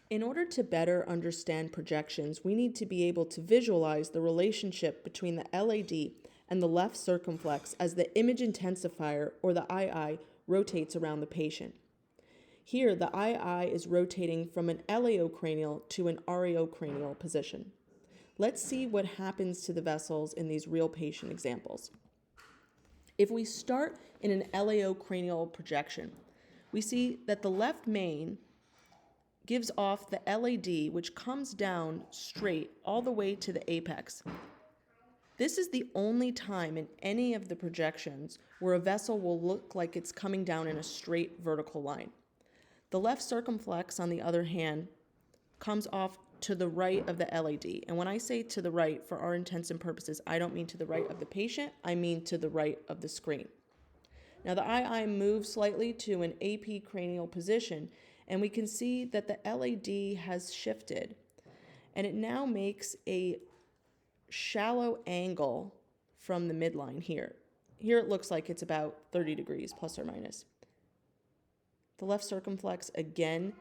In order to better understand projections, we need to be able to visualize the relationship between the LAD and the left circumflex as the image intensifier, or the II, rotates around the patient. Here, the II is rotating from an LAO-cranial to an RAO-cranial position. Let's see what happens to the vessels in these real patient examples. If we start in an LAO-cranial projection, we see that the left main gives off the LAD, which comes down straight all the way to the apex. This is the only time in any of the projections where a vessel will look like it's coming down in a straight vertical line. The left circumflex, on the other hand, comes off to the right of the LAD. And when I say to the right, for our intents and purposes, I don't mean to the right of the patient, I mean to the right of the screen. Now the II moves slightly to an AP cranial position, and we can see that the LAD has shifted, and it now makes a shallow angle from the midline here. Here it looks like it's about 30 degrees, plus or minus. The left circumflex again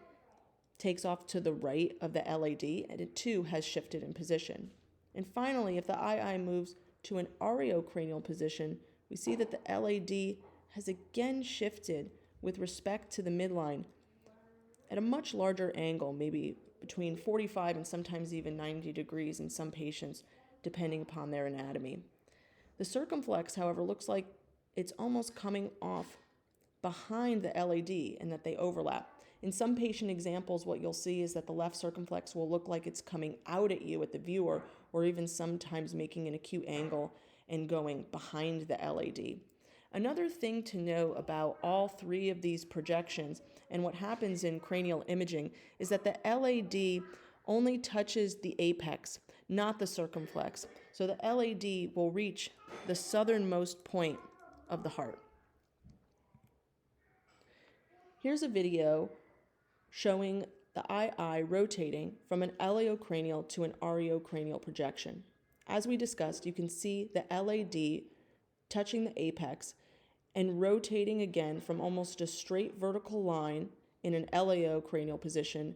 takes off to the right of the LAD, and it too has shifted in position. And finally, if the II moves to an RAO-cranial position, we see that the LAD has again shifted with respect to the midline at a much larger angle, maybe between 45 and sometimes even 90 degrees in some patients, depending upon their anatomy. The circumflex, however, looks like it's almost coming off behind the LAD and that they overlap. In some patient examples, what you'll see is that the left circumflex will look like it's coming out at you at the viewer, or even sometimes making an acute angle and going behind the LAD. Another thing to know about all three of these projections and what happens in cranial imaging is that the LAD only touches the apex, not the circumflex. So the LAD will reach the southernmost point of the heart. Here's a video showing the II rotating from an LAO-cranial to an RAO-cranial projection. As we discussed, you can see the LAD touching the apex and rotating again from almost a straight vertical line in an LAO-cranial position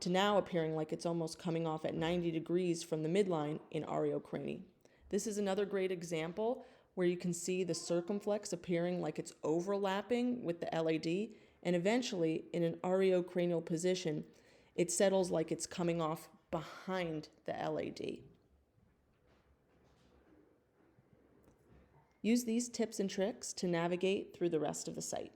to now appearing like it's almost coming off at 90 degrees from the midline in RAO-crani. This is another great example where you can see the circumflex appearing like it's overlapping with the LAD, and eventually in an RAO-cranial position, it settles like it's coming off behind the LAD. Use these tips and tricks to navigate through the rest of the site.